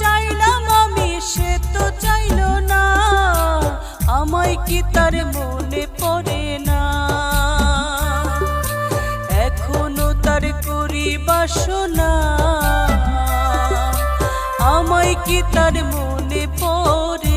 চাইলাম আমি, সে তো চাইলো না। আমায় কি তার মনে পড়ে না? এখনো তার করি বাসনা, আমায় কি তার মনে পড়ে